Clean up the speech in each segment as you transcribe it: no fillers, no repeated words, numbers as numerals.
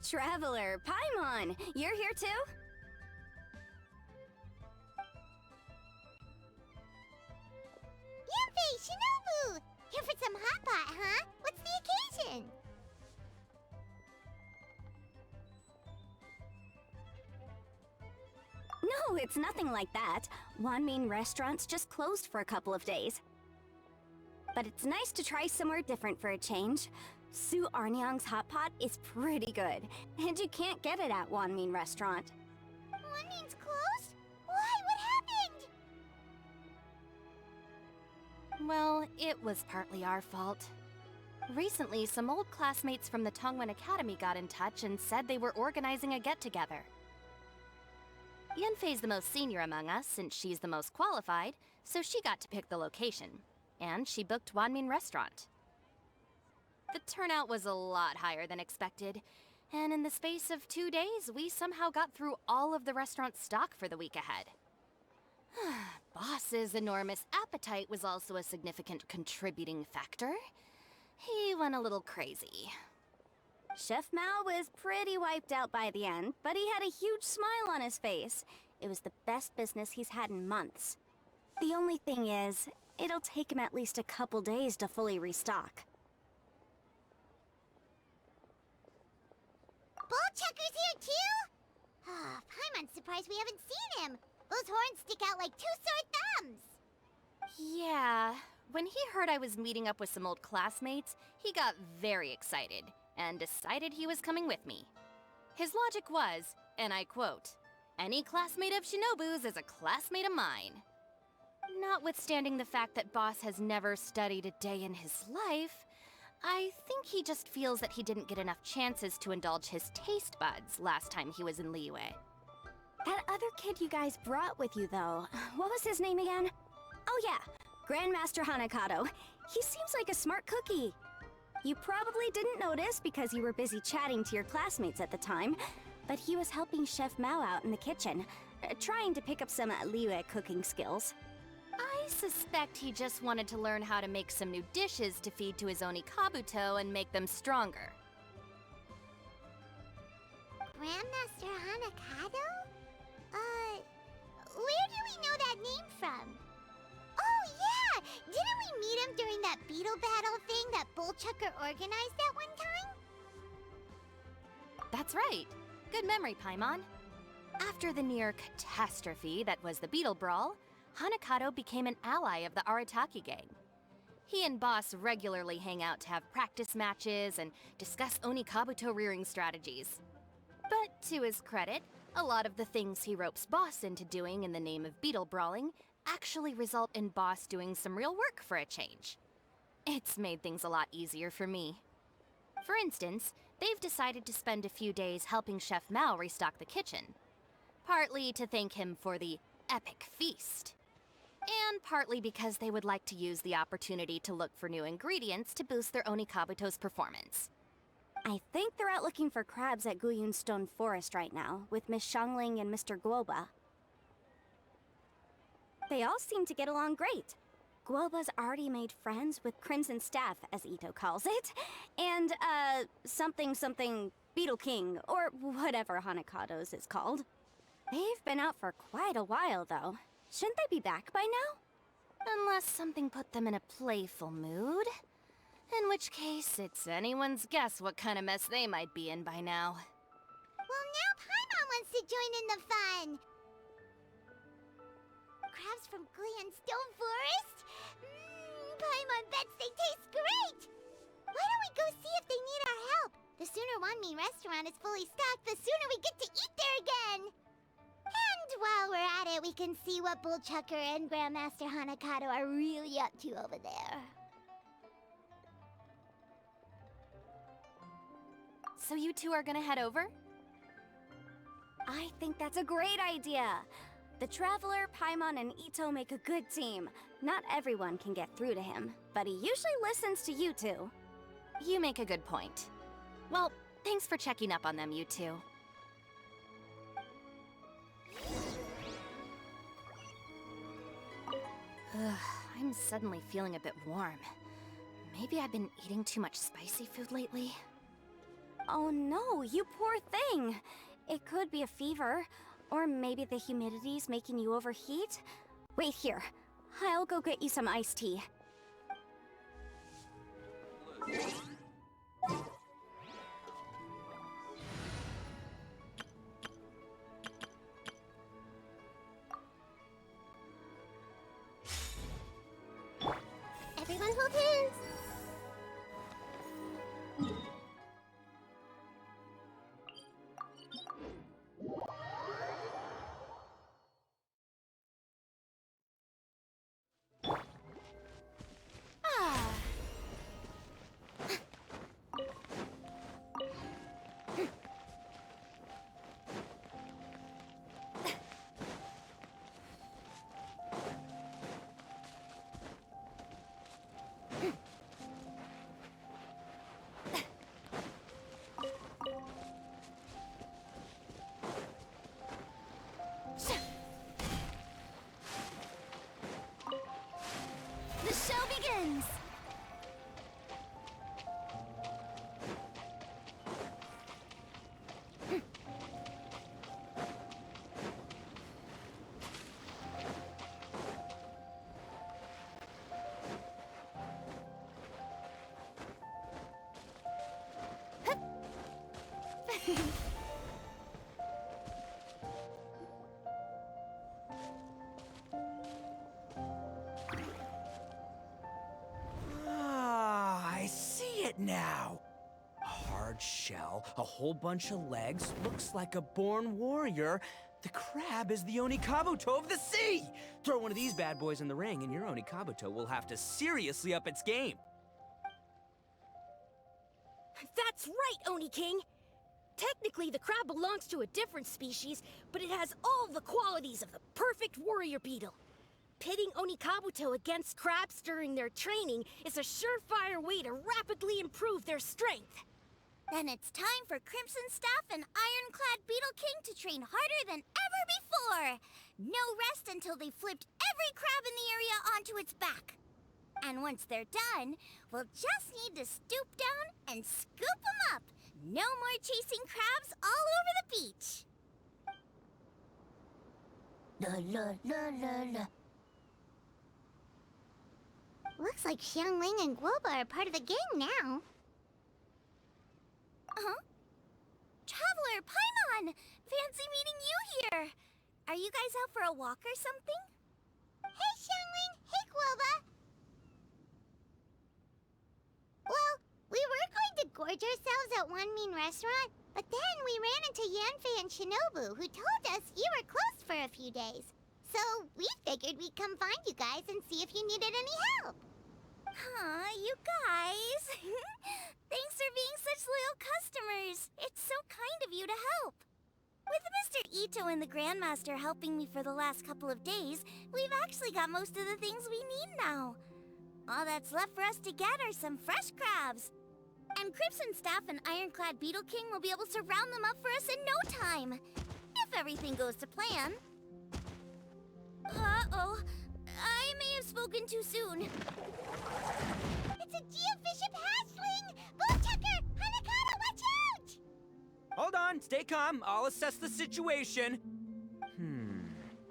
Traveler, Paimon, you're here too? Yuffie, Shinobu! Here for some hot pot, huh? What's the occasion? No, it's nothing like that. Wanmin restaurant's just closed for a couple of days. But it's nice to try somewhere different for a change. Su Arnyang's hot pot is pretty good, and you can't get it at Wanmin restaurant. Wanmin's closed? Why? What happened? Well, it was partly our fault. Recently, some old classmates from the Tongwen Academy got in touch and said they were organizing a get-together. Yanfei's the most senior among us, since she's the most qualified, so she got to pick the location. And she booked Wanmin Restaurant. The turnout was a lot higher than expected, and in the space of 2 days, we somehow got through all of the restaurant's stock for the week ahead. Boss's enormous appetite was also a significant contributing factor. He went a little crazy. Chef Mao was pretty wiped out by the end, but he had a huge smile on his face. It was the best business he's had in months. The only thing is, it'll take him at least a couple days to fully restock. Bullchucker's here too? Ah, Paimon's surprised we haven't seen him. Those horns stick out like two sore thumbs. Yeah, when he heard I was meeting up with some old classmates, he got very excited and decided he was coming with me. His logic was, and I quote, "Any classmate of Shinobu's is a classmate of mine." Notwithstanding the fact that Boss has never studied a day in his life, I think he just feels that he didn't get enough chances to indulge his taste buds last time he was in Liyue. That other kid you guys brought with you, though, what was his name again? Oh yeah, Grandmaster Hanakato. He seems like a smart cookie. You probably didn't notice because you were busy chatting to your classmates at the time, but he was helping Chef Mao out in the kitchen, trying to pick up some Liyue cooking skills. I suspect he just wanted to learn how to make some new dishes to feed to his Oni Kabuto and make them stronger. Grandmaster Hanakato? Where do we know that name from? Oh yeah! Didn't we meet him during that beetle battle thing that Bullchucker organized at one time? That's right. Good memory, Paimon. After the near catastrophe that was the Beetle Brawl, Hanakato became an ally of the Arataki gang. He and Boss regularly hang out to have practice matches and discuss Oni Kabuto rearing strategies. But to his credit, a lot of the things he ropes Boss into doing in the name of beetle brawling actually result in Boss doing some real work for a change. It's made things a lot easier for me. For instance, they've decided to spend a few days helping Chef Mao restock the kitchen. Partly to thank him for the epic feast. And partly because they would like to use the opportunity to look for new ingredients to boost their Oni Kabuto's performance. I think they're out looking for crabs at Guyun Stone Forest right now, with Miss Xiangling and Mr. Guoba. They all seem to get along great. Guoba's already made friends with Crimson Staff, as Ito calls it, and, something Beetle King, or whatever Hanakato's is called. They've been out for quite a while, though. Shouldn't they be back by now? Unless something put them in a playful mood. In which case, it's anyone's guess what kind of mess they might be in by now. Well, now Paimon wants to join in the fun! Crabs from Guyun Stone Forest? Paimon bets they taste great! Why don't we go see if they need our help? The sooner Wanmin restaurant is fully stocked, the sooner we get to eat there again! And while we're at it, we can see what Bullchucker and Grandmaster Hanakato are really up to over there. So you two are gonna head over? I think that's a great idea. The Traveler, Paimon, and Ito make a good team. Not everyone can get through to him, but he usually listens to you two. You make a good point. Well, thanks for checking up on them, you two. I'm suddenly feeling a bit warm. Maybe I've been eating too much spicy food lately? Oh no, you poor thing. It could be a fever, or maybe the humidity's making you overheat. Wait here. I'll go get you some iced tea. Everyone hold hands. Ah. The show begins! Ah, I see it now. A hard shell, a whole bunch of legs, looks like a born warrior. The crab is the Onikabuto of the sea! Throw one of these bad boys in the ring and your Onikabuto will have to seriously up its game. That's right, Oni King! Technically, the crab belongs to a different species, but it has all the qualities of the perfect warrior beetle. Pitting Onikabuto against crabs during their training is a surefire way to rapidly improve their strength. Then it's time for Crimson Staff and Ironclad Beetle King to train harder than ever before. No rest until they've flipped every crab in the area onto its back. And once they're done, we'll just need to stoop down and scoop them up. No more chasing crabs all over the beach. La la la la la. Looks like Xiangling and Guoba are part of the gang now. Huh? Traveler, Paimon! Fancy meeting you here! Are you guys out for a walk or something? Hey, Xiangling! Hey, Guoba! Well, we were going to gorge ourselves at One Mean Restaurant, but then we ran into Yanfei and Shinobu, who told us you were closed for a few days. So we figured we'd come find you guys and see if you needed any help. Aw, you guys. Thanks for being such loyal customers. It's so kind of you to help. With Mr. Ito and the Grandmaster helping me for the last couple of days, we've actually got most of the things we need now. All that's left for us to get are some fresh crabs. And Crimson Staff and Ironclad Beetle King will be able to round them up for us in no time. If everything goes to plan. Uh-oh. I may have spoken too soon. It's a geobishop hatchling! Bullchucker! Hanakata, watch out! Hold on, stay calm. I'll assess the situation.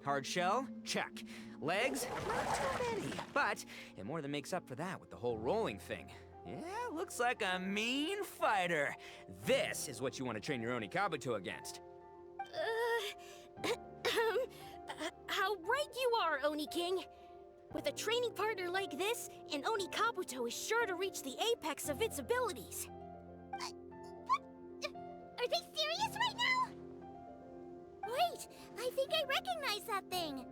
Hard shell? Check. Legs? Not too many. But it more than makes up for that with the whole rolling thing. Yeah, looks like a mean fighter. This is what you want to train your Onikabuto against. How right you are, Oni King! With a training partner like this, an Onikabuto is sure to reach the apex of its abilities. What? Are they serious right now? Wait, I think I recognize that thing.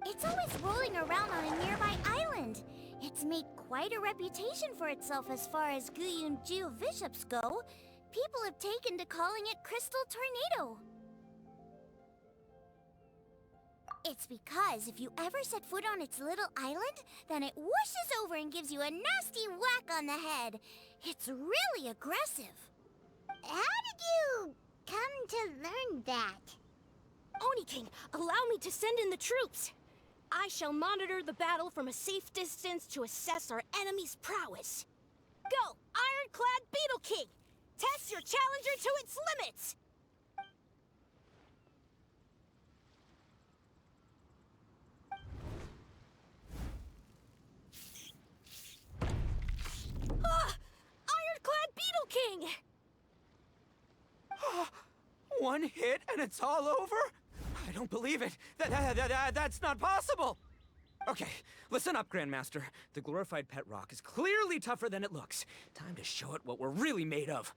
It's always rolling around on a nearby island. It's made quite a reputation for itself as far as Guyun geobishops go. People have taken to calling it Crystal Tornado. It's because if you ever set foot on its little island, then it whooshes over and gives you a nasty whack on the head. It's really aggressive. How did you come to learn that? Oni King, allow me to send in the troops. I shall monitor the battle from a safe distance to assess our enemy's prowess. Go, Ironclad Beetle King! Test your challenger to its limits! Ah! Ironclad Beetle King! One hit and it's all over? I don't believe it. That's not possible. Okay, listen up, Grandmaster. The glorified pet rock is clearly tougher than it looks. Time to show it what we're really made of.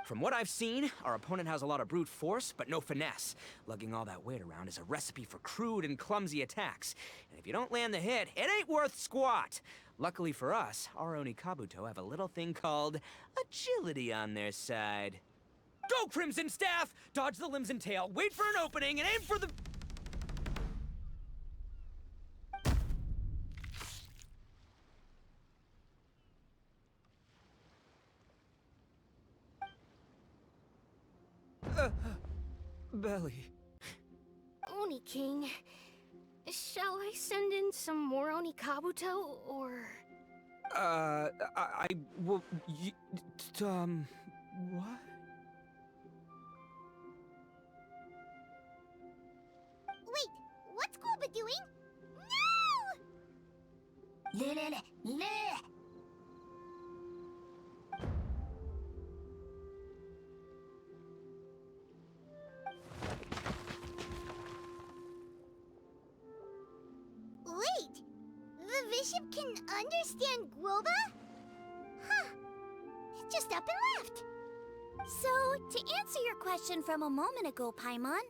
From what I've seen, our opponent has a lot of brute force, but no finesse. Lugging all that weight around is a recipe for crude and clumsy attacks. And if you don't land the hit, it ain't worth squat. Luckily for us, our Oni Kabuto have a little thing called agility on their side. Go, Crimson Staff! Dodge the limbs and tail, wait for an opening, and aim for the... belly. Oni King, shall I send in some more Oni Kabuto, or... What? Wait, what's Gooba doing? No! Wait, the bishop can understand Guoba? Huh, it just up and left. So, to answer your question from a moment ago, Paimon,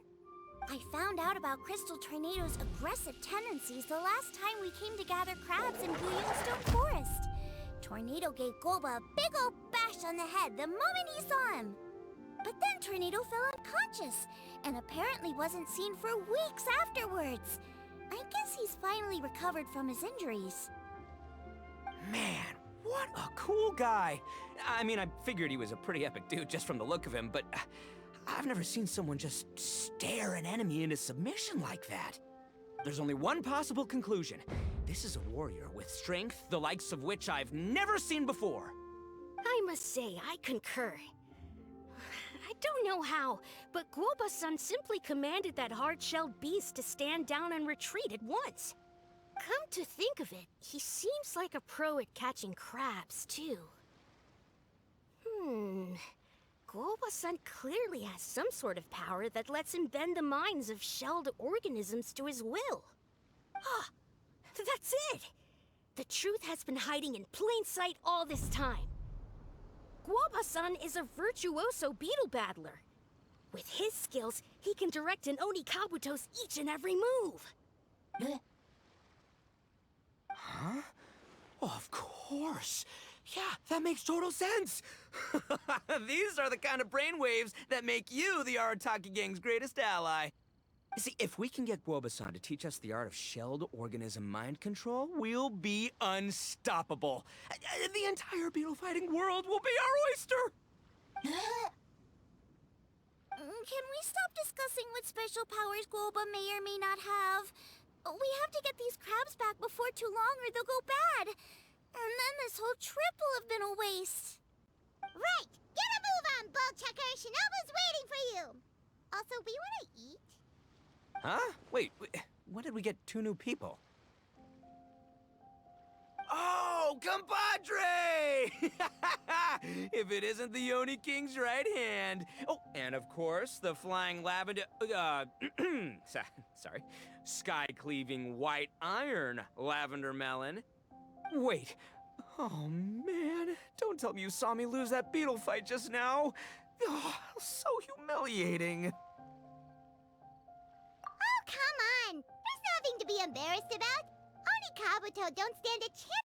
I found out about Crystal Tornado's aggressive tendencies the last time we came to gather crabs in Bluestone Forest. Tornado gave Golba a big old bash on the head the moment he saw him. But then Tornado fell unconscious, and apparently wasn't seen for weeks afterwards. I guess he's finally recovered from his injuries. Man, what a cool guy. I mean, I figured he was a pretty epic dude just from the look of him, but I've never seen someone just stare an enemy into submission like that. There's only one possible conclusion. This is a warrior with strength, the likes of which I've never seen before. I must say, I concur. I don't know how, but Guoba-san simply commanded that hard-shelled beast to stand down and retreat at once. Come to think of it, he seems like a pro at catching crabs, too. Guoba-san clearly has some sort of power that lets him bend the minds of shelled organisms to his will. Ah, that's it! The truth has been hiding in plain sight all this time. Guoba-san is a virtuoso beetle battler. With his skills, he can direct an Oni Kabuto's each and every move. Huh? Oh, of course. Yeah, that makes total sense. These are the kind of brainwaves that make you the Arataki gang's greatest ally. You see, if we can get Guoba-san to teach us the art of shelled organism mind control, we'll be unstoppable. The entire beetle fighting world will be our oyster. Can we stop discussing what special powers Guoba may or may not have? We have to get these crabs back before too long or they'll go bad. And then this whole trip will have been a waste. Right! Get a move on, Ball Checker! Shinobu's waiting for you! Also, we want to eat? Huh? Wait, when did we get 2 new people? Oh, compadre! If it isn't the Oni King's right hand. Oh, and of course, the flying lavender... sorry. Sky-cleaving white iron lavender melon. Wait. Oh, man. Don't tell me you saw me lose that beetle fight just now. Oh, so humiliating. Oh, come on! There's nothing to be embarrassed about. Oni Kabuto don't stand a chance,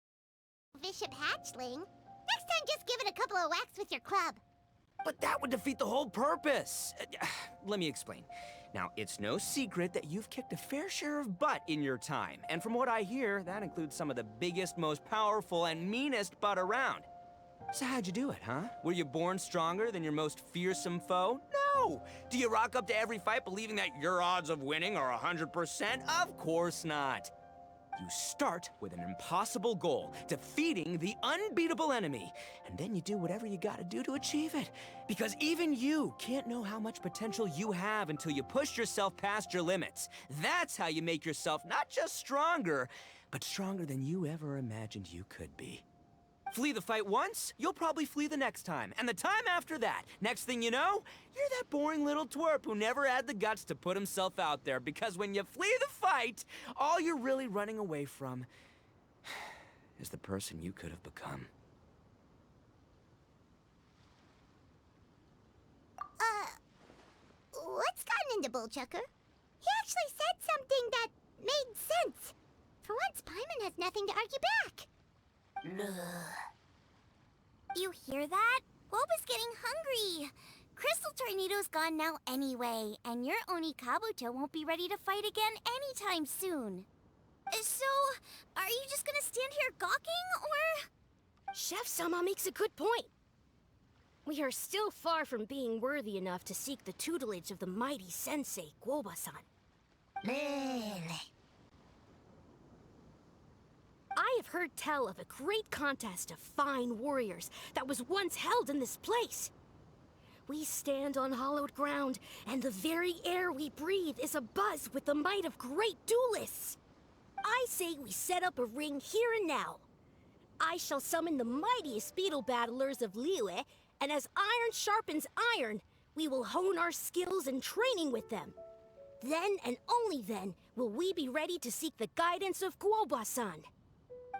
Bishop Hatchling. Next time, just give it a couple of whacks with your club. But that would defeat the whole purpose. Let me explain. Now, it's no secret that you've kicked a fair share of butt in your time. And from what I hear, that includes some of the biggest, most powerful, and meanest butt around. So how'd you do it, huh? Were you born stronger than your most fearsome foe? No! Do you rock up to every fight believing that your odds of winning are 100%? Of course not. You start with an impossible goal, defeating the unbeatable enemy. And then you do whatever you gotta do to achieve it. Because even you can't know how much potential you have until you push yourself past your limits. That's how you make yourself not just stronger, but stronger than you ever imagined you could be. Flee the fight once, you'll probably flee the next time. And the time after that, next thing you know, you're that boring little twerp who never had the guts to put himself out there. Because when you flee the fight, all you're really running away from is the person you could have become. What's gotten into Bullchucker? He actually said something that made sense. For once, Paimon has nothing to argue back. You hear that? Woba's getting hungry. Crystal Tornado's gone now anyway, and your Oni Kabuto won't be ready to fight again anytime soon. So, are you just gonna stand here gawking, or...? Chef-sama makes a good point. We are still far from being worthy enough to seek the tutelage of the mighty sensei, Guoba-san. I have heard tell of a great contest of fine warriors that was once held in this place. We stand on hallowed ground, and the very air we breathe is abuzz with the might of great duelists. I say we set up a ring here and now. I shall summon the mightiest beetle battlers of Liyue, and as iron sharpens iron, we will hone our skills and training with them. Then and only then will we be ready to seek the guidance of Guoba-san.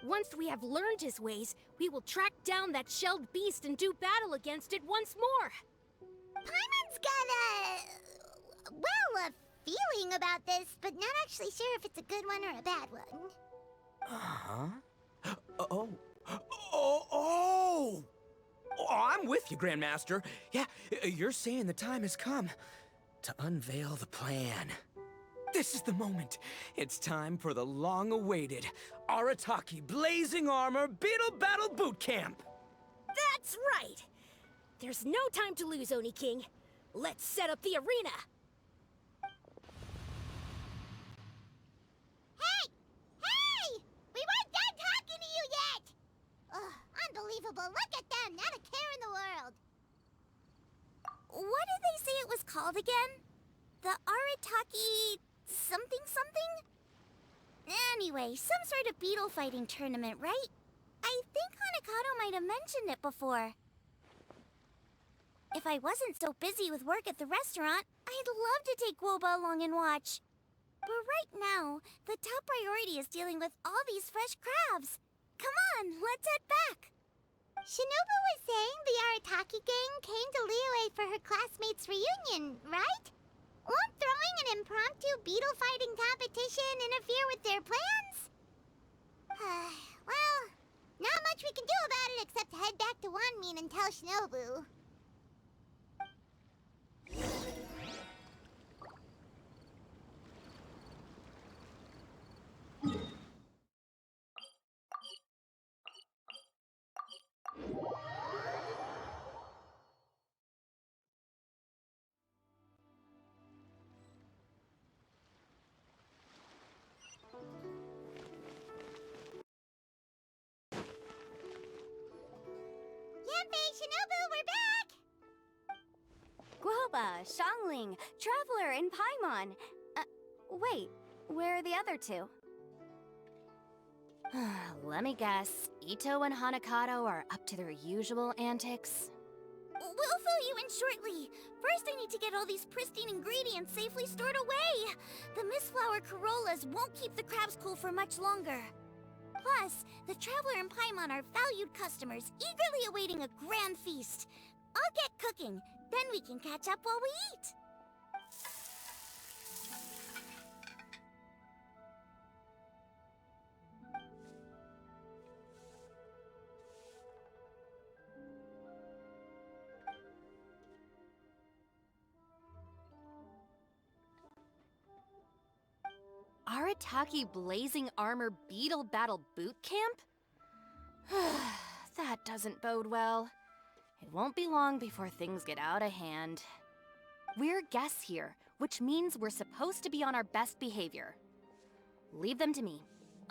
Once we have learned his ways, we will track down that shelled beast and do battle against it once more. Paimon's got a feeling about this, but not actually sure if it's a good one or a bad one. Uh-huh. Oh, I'm with you, Grandmaster. Yeah, you're saying the time has come to unveil the plan. This is the moment. It's time for the long-awaited Arataki Blazing Armor Beetle Battle Boot Camp! That's right! There's no time to lose, Oni King. Let's set up the arena! Hey! We weren't done talking to you yet! Ugh, unbelievable. Look at them, not a care in the world. What did they say it was called again? The Arataki... something? Anyway, some sort of beetle fighting tournament, right? I think Hanakato might have mentioned it before. If I wasn't so busy with work at the restaurant, I'd love to take Guoba along and watch. But right now, the top priority is dealing with all these fresh crabs. Come on, let's head back. Shinobu was saying the Arataki gang came to Liyue for her classmates' reunion, right? Won't throwing an impromptu beetle fighting competition interfere with their plans? Well, not much we can do about it except head back to Wanmin and tell Shinobu. Shinobu, we're back! Guoba, Xiangling, Traveler, and Paimon. Wait, where are the other two? Let me guess, Ito and Hanakato are up to their usual antics? We'll fill you in shortly. First, I need to get all these pristine ingredients safely stored away. The Mistflower Corollas won't keep the crabs cool for much longer. Plus, the Traveler and Paimon are valued customers, eagerly awaiting a grand feast. I'll get cooking, then we can catch up while we eat. Arataki Blazing Armor Beetle Battle Boot Camp? That doesn't bode well. It won't be long before things get out of hand. We're guests here, which means we're supposed to be on our best behavior. Leave them to me.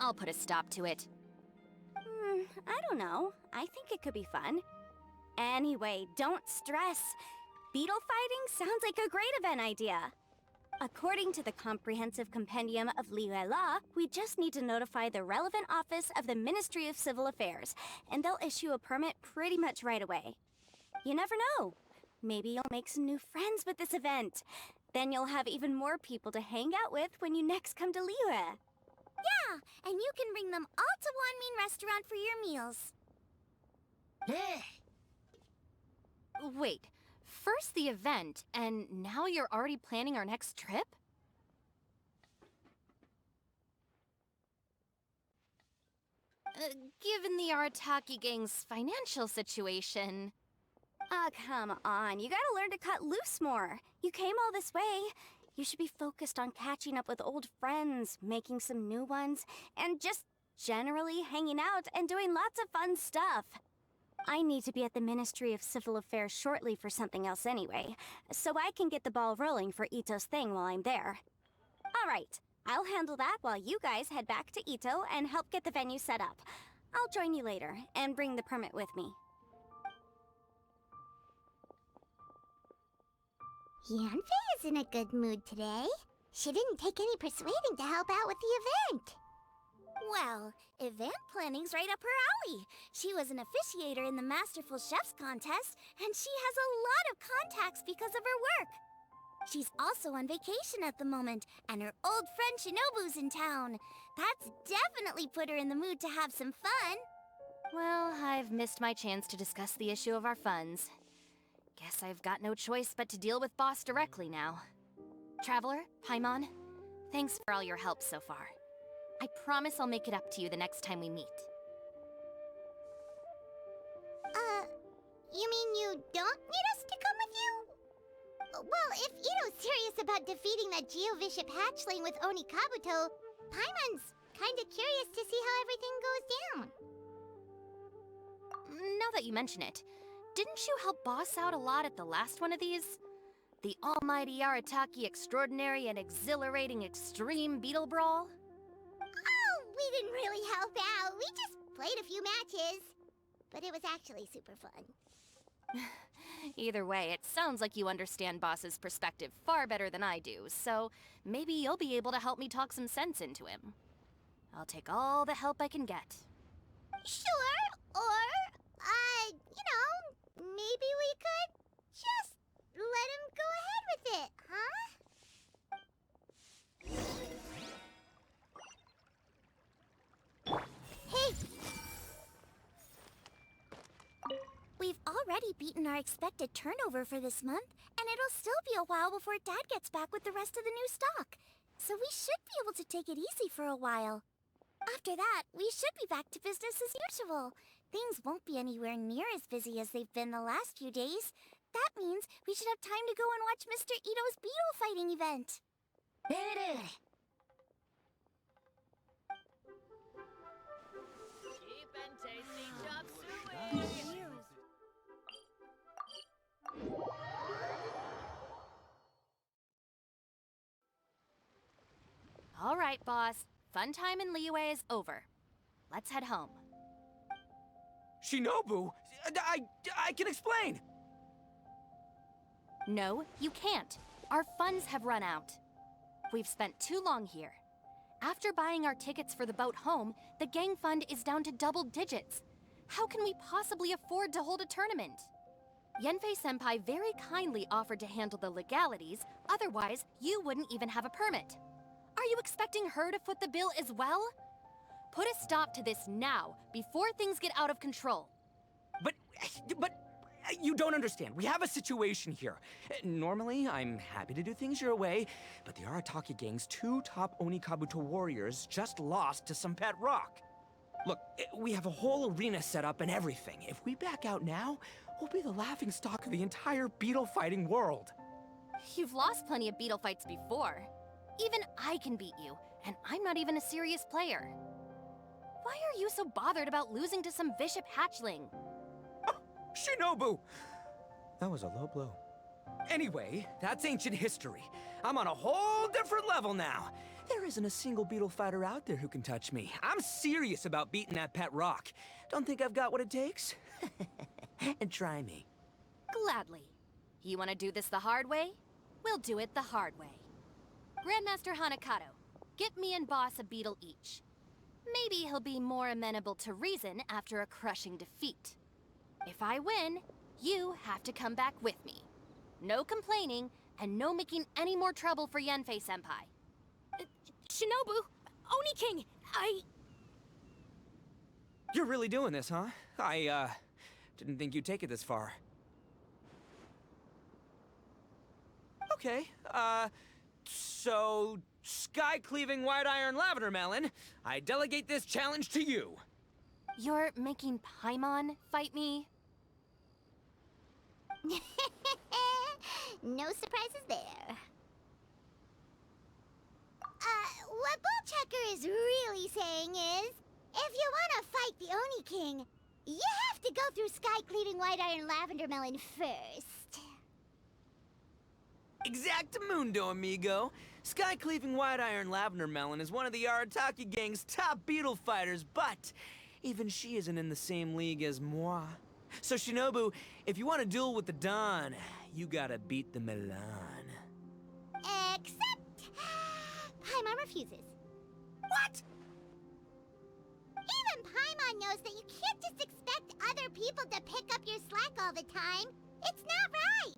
I'll put a stop to it. I don't know. I think it could be fun. Anyway, don't stress. Beetle fighting sounds like a great event idea. According to the Comprehensive Compendium of Liyue Law, we just need to notify the relevant office of the Ministry of Civil Affairs, and they'll issue a permit pretty much right away. You never know. Maybe you'll make some new friends with this event. Then you'll have even more people to hang out with when you next come to Liyue. Yeah, and you can bring them all to Wanmin Restaurant for your meals. Wait, first the event, and now you're already planning our next trip? Given the Arataki gang's financial situation... Ah, come on. You gotta learn to cut loose more. You came all this way. You should be focused on catching up with old friends, making some new ones, and just generally hanging out and doing lots of fun stuff. I need to be at the Ministry of Civil Affairs shortly for something else anyway, so I can get the ball rolling for Ito's thing while I'm there. Alright, I'll handle that while you guys head back to Ito and help get the venue set up. I'll join you later, and bring the permit with me. Yanfei is in a good mood today. She didn't take any persuading to help out with the event. Well, event planning's right up her alley. She was an officiator in the Masterful Chefs contest, and she has a lot of contacts because of her work. She's also on vacation at the moment, and her old friend Shinobu's in town. That's definitely put her in the mood to have some fun. Well, I've missed my chance to discuss the issue of our funds. Guess I've got no choice but to deal with Boss directly now. Traveler, Paimon, thanks for all your help so far. I promise I'll make it up to you the next time we meet. You mean you don't need us to come with you? Well, if Ito's serious about defeating that Geovishap hatchling with Oni Kabuto, Paimon's kinda curious to see how everything goes down. Now that you mention it, didn't you help Boss out a lot at the last one of these? The almighty Arataki extraordinary and exhilarating extreme beetle brawl? Oh, we didn't really help out. We just played a few matches. But it was actually super fun. Either way, it sounds like you understand Boss's perspective far better than I do, so maybe you'll be able to help me talk some sense into him. I'll take all the help I can get. Sure, or, maybe we could just let him go ahead with it, huh? Hey! We've already beaten our expected turnover for this month, and it'll still be a while before Dad gets back with the rest of the new stock. So we should be able to take it easy for a while. After that, we should be back to business as usual. Things won't be anywhere near as busy as they've been the last few days. That means we should have time to go and watch Mr. Ito's beetle fighting event. Cheap and tasty chop suey! All right, Boss. Fun time in Liyue is over. Let's head home. Shinobu, I can explain. No, you can't. Our funds have run out. We've spent too long here. After buying our tickets for the boat home, the gang fund is down to double digits. How can we possibly afford to hold a tournament? Yanfei-senpai very kindly offered to handle the legalities, otherwise you wouldn't even have a permit. Are you expecting her to foot the bill as well? Put a stop to this now, before things get out of control. But you don't understand. We have a situation here. Normally, I'm happy to do things your way, but the Arataki gang's 2 top Oni Kabuto warriors just lost to some pet rock. Look, we have a whole arena set up and everything. If we back out now, we'll be the laughingstock of the entire beetle fighting world. You've lost plenty of beetle fights before. Even I can beat you, and I'm not even a serious player. Why are you so bothered about losing to some Bishop hatchling? Shinobu! That was a low blow. Anyway, that's ancient history. I'm on a whole different level now. There isn't a single beetle fighter out there who can touch me. I'm serious about beating that pet rock. Don't think I've got what it takes? And try me. Gladly. You want to do this the hard way? We'll do it the hard way. Grandmaster Hanakato, get me and Boss a beetle each. Maybe he'll be more amenable to reason after a crushing defeat. If I win, you have to come back with me. No complaining, and no making any more trouble for Yanfei-senpai. Shinobu, Oni King, You're really doing this, huh? I didn't think you'd take it this far. Okay, so sky-cleaving white iron lavender melon, I delegate this challenge to you. You're making Paimon fight me? No surprises there. What Bullchecker is really saying is, if you want to fight the Oni King, you have to go through sky-cleaving white iron lavender melon first. Exactamundo, amigo. Sky-cleaving white iron lavender melon is one of the Arataki gang's top beetle fighters, but even she isn't in the same league as moi. So Shinobu, if you want to duel with the Don, you gotta beat the Milan. Except... Paimon refuses. What? Even Paimon knows that you can't just expect other people to pick up your slack all the time. It's not right.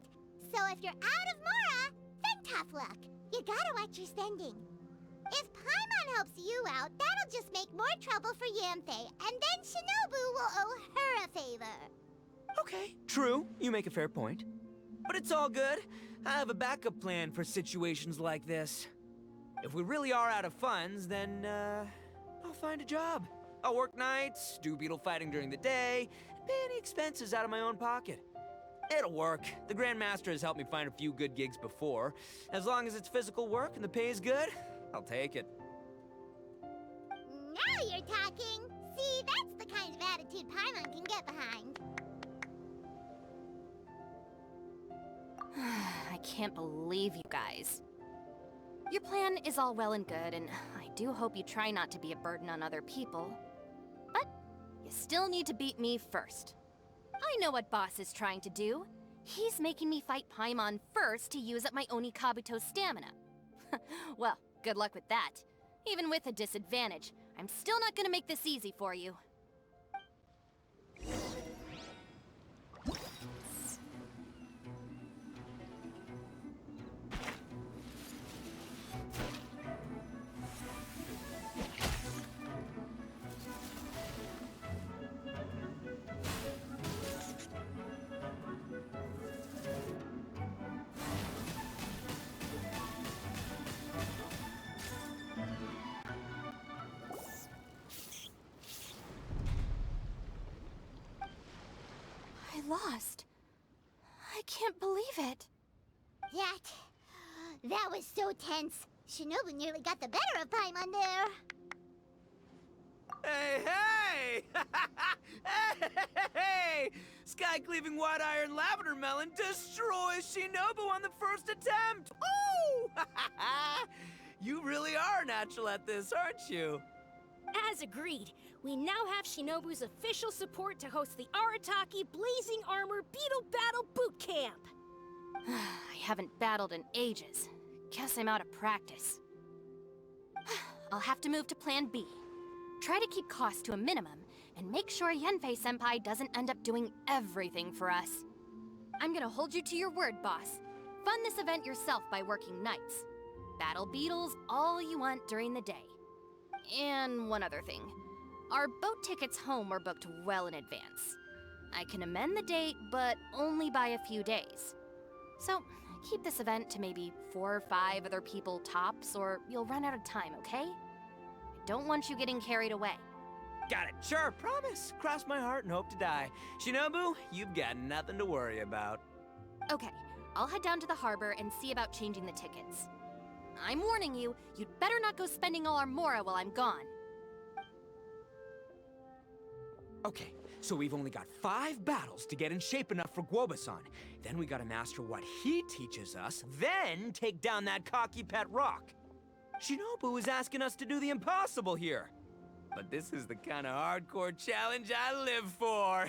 So if you're out of Mora, then tough luck. You gotta watch your spending. If Paimon helps you out, that'll just make more trouble for Yanfei, and then Shinobu will owe her a favor. Okay, true. You make a fair point. But it's all good. I have a backup plan for situations like this. If we really are out of funds, then, I'll find a job. I'll work nights, do beetle fighting during the day, and pay any expenses out of my own pocket. It'll work. The Grandmaster has helped me find a few good gigs before. As long as it's physical work and the pay is good, I'll take it. Now you're talking. See, that's the kind of attitude Paimon can get behind. I can't believe you guys. Your plan is all well and good, and I do hope you try not to be a burden on other people. But you still need to beat me first. I know what Boss is trying to do. He's making me fight Paimon first to use up my Oni Kabuto's stamina. Well, good luck with that. Even with a disadvantage, I'm still not gonna make this easy for you. Lost. I can't believe it. That was so tense. Shinobu nearly got the better of Paimon there. Hey! Hey! Sky-cleaving white iron lavender melon destroys Shinobu on the first attempt! Oh! You really are natural at this, aren't you? as agreed, we now have Shinobu's official support to host the Arataki Blazing Armor Beetle Battle Boot Camp. I haven't battled in ages. Guess I'm out of practice. I'll have to move to Plan B. Try to keep costs to a minimum, and make sure Yanfei-senpai doesn't end up doing everything for us. I'm gonna hold you to your word, boss. Fund this event yourself by working nights. Battle beetles all you want during the day. And one other thing. Our boat tickets home were booked well in advance. I can amend the date, but only by a few days. So, keep this event to maybe 4 or 5 other people tops, or you'll run out of time, okay? I don't want you getting carried away. Got it, sure, promise. Cross my heart and hope to die. Shinobu, you've got nothing to worry about. Okay, I'll head down to the harbor and see about changing the tickets. I'm warning you, you'd better not go spending all our mora while I'm gone. Okay, so we've only got 5 battles to get in shape enough for Guoba-san. Then we gotta master what he teaches us, then take down that cocky pet rock. Shinobu is asking us to do the impossible here. But this is the kind of hardcore challenge I live for.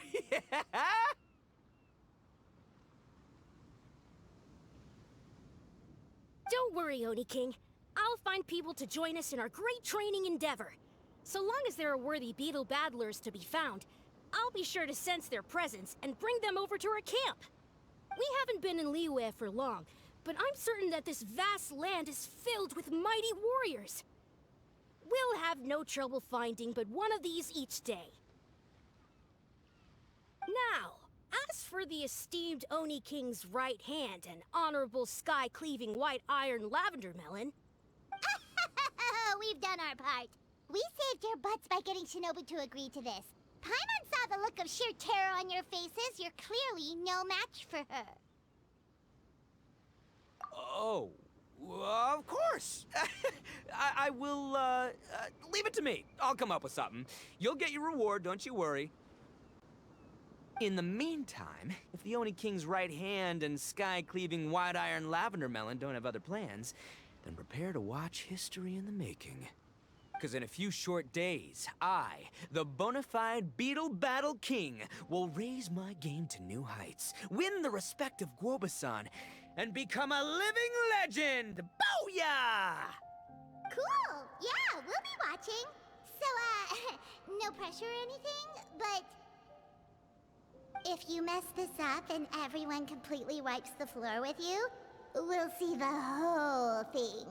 Don't worry, Oni King. I'll find people to join us in our great training endeavor. So long as there are worthy beetle battlers to be found, I'll be sure to sense their presence and bring them over to our camp. We haven't been in Liyue for long, but I'm certain that this vast land is filled with mighty warriors. We'll have no trouble finding but one of these each day. Now, as for the esteemed Oni King's right hand and honorable sky-cleaving white iron lavender melon... We've done our part. We saved your butts by getting Shinobu to agree to this. Paimon saw the look of sheer terror on your faces. You're clearly no match for her. Oh, of course. I will, leave it to me. I'll come up with something. You'll get your reward, don't you worry. In the meantime, if the Oni King's right hand and sky-cleaving white iron lavender melon don't have other plans, then prepare to watch history in the making. Because in a few short days, I, the bona fide Beetle Battle King, will raise my game to new heights, win the respect of Guoba-san, and become a living legend! Booyah! Cool! Yeah, we'll be watching. So, no pressure or anything, but... if you mess this up and everyone completely wipes the floor with you, we'll see the whole thing.